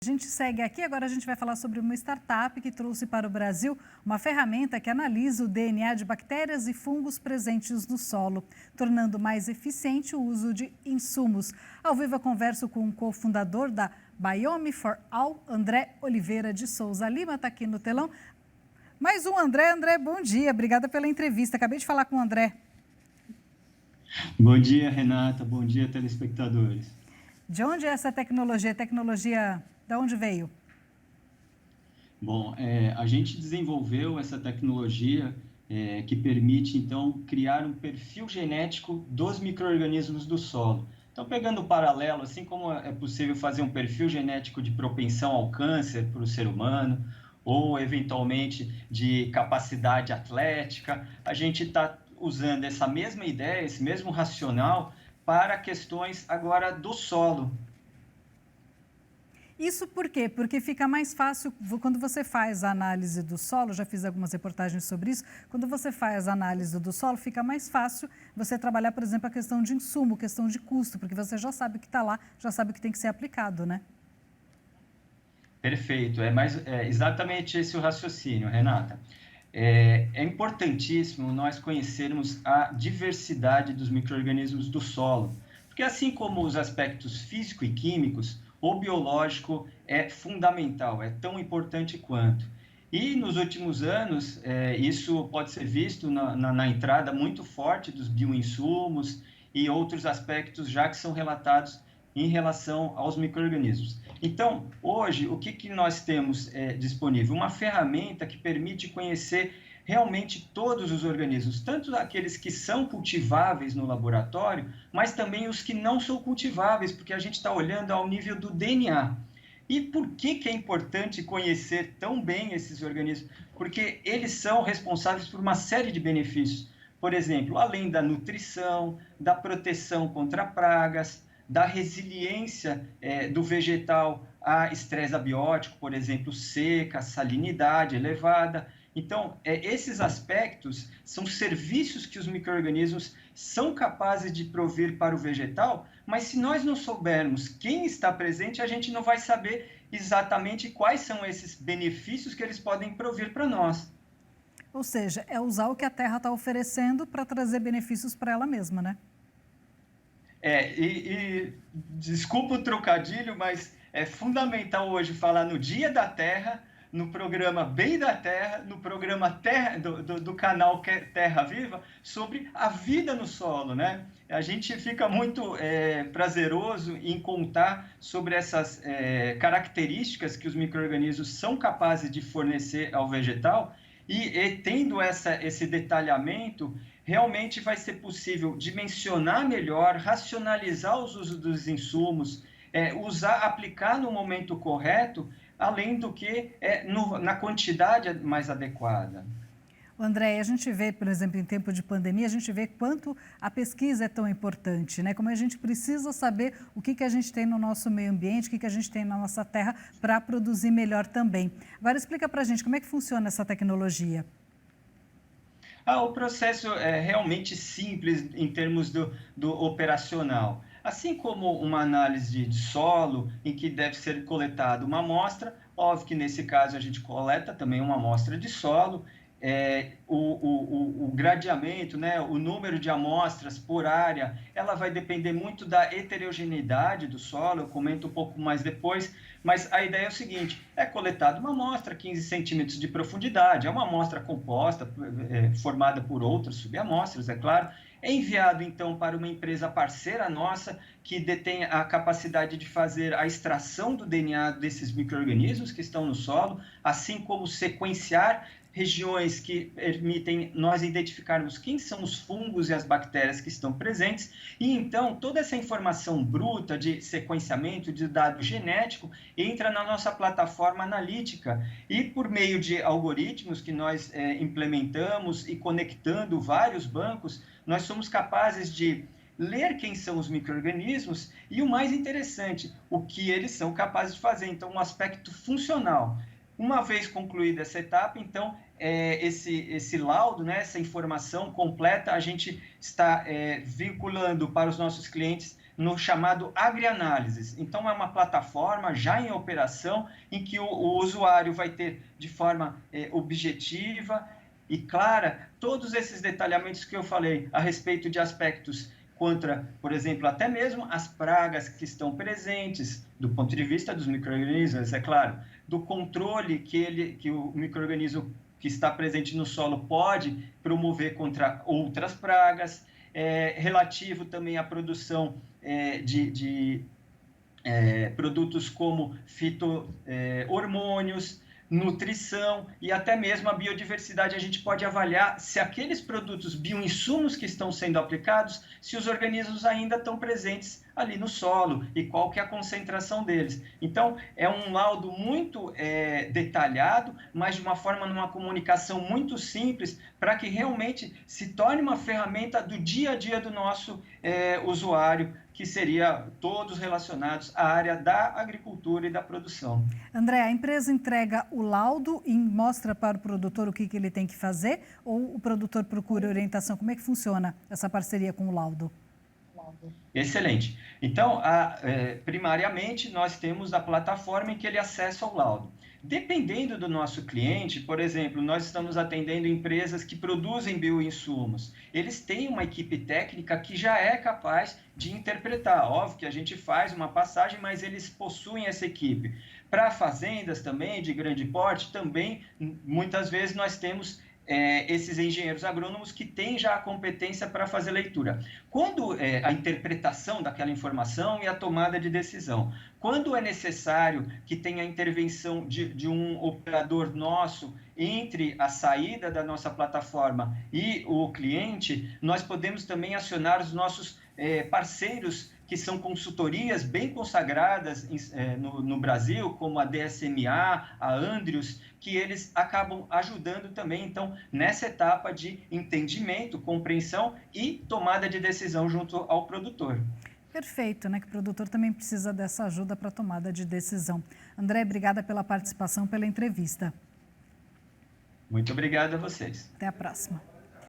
A gente segue aqui, agora a gente vai falar sobre uma startup que trouxe para o Brasil uma ferramenta que analisa o DNA de bactérias e fungos presentes no solo, tornando mais eficiente o uso de insumos. Ao vivo eu converso com o cofundador da Biome for All, André Oliveira de Souza Lima, está aqui no telão. Mais um André. André, bom dia, obrigada pela entrevista. Acabei de falar com o André. Bom dia, Renata. Bom dia, telespectadores. De onde é essa tecnologia? Tecnologia de onde veio? Bom, a gente desenvolveu essa tecnologia que permite, então, criar um perfil genético dos micro-organismos do solo. Então, pegando o paralelo, assim como é possível fazer um perfil genético de propensão ao câncer para o ser humano, ou, eventualmente, de capacidade atlética, a gente está usando essa mesma ideia, esse mesmo racional, para questões agora do solo. Isso por quê? Porque fica mais fácil, quando você faz a análise do solo, já fiz algumas reportagens sobre isso, quando você faz a análise do solo, fica mais fácil você trabalhar, por exemplo, a questão de insumo, questão de custo, porque você já sabe o que está lá, já sabe o que tem que ser aplicado, né? Perfeito, é exatamente esse o raciocínio, Renata. É importantíssimo nós conhecermos a diversidade dos micro-organismos do solo, porque assim como os aspectos físico e químicos, o biológico é fundamental, é tão importante quanto. E nos últimos anos, isso pode ser visto na entrada muito forte dos bioinsumos e outros aspectos já que são relatados em relação aos micro-organismos. Então, hoje, o que nós temos disponível? Uma ferramenta que permite conhecer realmente todos os organismos, tanto aqueles que são cultiváveis no laboratório, mas também os que não são cultiváveis, porque a gente está olhando ao nível do DNA. E por que é importante conhecer tão bem esses organismos? Porque eles são responsáveis por uma série de benefícios. Por exemplo, além da nutrição, da proteção contra pragas, da resiliência do vegetal a estresse abiótico, por exemplo, seca, salinidade elevada. Então, esses aspectos são serviços que os micro-organismos são capazes de prover para o vegetal, mas se nós não soubermos quem está presente, a gente não vai saber exatamente quais são esses benefícios que eles podem prover para nós. Ou seja, é usar o que a terra está oferecendo para trazer benefícios para ela mesma, né? Desculpa o trocadilho, mas é fundamental hoje falar no Dia da Terra, no programa Bem da Terra, no programa Terra, do canal Terra Viva, sobre a vida no solo, né? A gente fica muito prazeroso em contar sobre essas características que os micro-organismos são capazes de fornecer ao vegetal e tendo esse detalhamento, realmente vai ser possível dimensionar melhor, racionalizar os usos dos insumos, aplicar no momento correto, além do que na quantidade mais adequada. André, a gente vê, por exemplo, em tempo de pandemia, a gente vê quanto a pesquisa é tão importante, né? Como a gente precisa saber o que a gente tem no nosso meio ambiente, o que a gente tem na nossa terra para produzir melhor também. Agora, explica para a gente como é que funciona essa tecnologia. O processo é realmente simples em termos do operacional. Assim como uma análise de solo, em que deve ser coletada uma amostra, óbvio que nesse caso a gente coleta também uma amostra de solo, o gradeamento, né, o número de amostras por área, ela vai depender muito da heterogeneidade do solo, eu comento um pouco mais depois, mas a ideia é o seguinte, é coletada uma amostra, 15 centímetros de profundidade, é uma amostra composta, formada por outras subamostras, é claro, é enviado então para uma empresa parceira nossa, que detém a capacidade de fazer a extração do DNA desses micro-organismos que estão no solo, assim como sequenciar regiões que permitem nós identificarmos quem são os fungos e as bactérias que estão presentes, e então toda essa informação bruta de sequenciamento de dado genético entra na nossa plataforma analítica, e por meio de algoritmos que nós implementamos e conectando vários bancos, nós somos capazes de ler quem são os micro-organismos e, o mais interessante, o que eles são capazes de fazer. Então, um aspecto funcional. Uma vez concluída essa etapa, então, esse laudo, né, essa informação completa, a gente está vinculando para os nossos clientes no chamado AgriAnálises. Então, é uma plataforma já em operação em que o usuário vai ter de forma objetiva e clara todos esses detalhamentos que eu falei a respeito de aspectos contra, por exemplo, até mesmo as pragas que estão presentes, do ponto de vista dos micro-organismos, é claro, do controle que o micro-organismo que está presente no solo pode promover contra outras pragas, relativo também à produção de produtos como fito-hormônios, nutrição e até mesmo a biodiversidade. A gente pode avaliar se aqueles produtos bioinsumos que estão sendo aplicados, se os organismos ainda estão presentes ali no solo e qual que é a concentração deles. Então, é um laudo muito detalhado, mas de uma forma, numa comunicação muito simples, para que realmente se torne uma ferramenta do dia a dia do nosso usuário, que seria todos relacionados à área da agricultura e da produção. André, a empresa entrega o laudo e mostra para o produtor o que ele tem que fazer, ou o produtor procura orientação? Como é que funciona essa parceria com o laudo? Excelente. Então, primariamente, nós temos a plataforma em que ele acessa o laudo. Dependendo do nosso cliente, por exemplo, nós estamos atendendo empresas que produzem bioinsumos. Eles têm uma equipe técnica que já é capaz de interpretar. Óbvio que a gente faz uma passagem, mas eles possuem essa equipe. Para fazendas também de grande porte, também, muitas vezes, nós temos esses engenheiros agrônomos que têm já a competência para fazer leitura. Quando a interpretação daquela informação e a tomada de decisão. Quando é necessário que tenha a intervenção de um operador nosso entre a saída da nossa plataforma e o cliente, nós podemos também acionar os nossos parceiros, que são consultorias bem consagradas no Brasil, como a DSMA, a Andrius, que eles acabam ajudando também, então, nessa etapa de entendimento, compreensão e tomada de decisão junto ao produtor. Perfeito, né? Que o produtor também precisa dessa ajuda para a tomada de decisão. André, obrigada pela participação, pela entrevista. Muito obrigado a vocês. Até a próxima.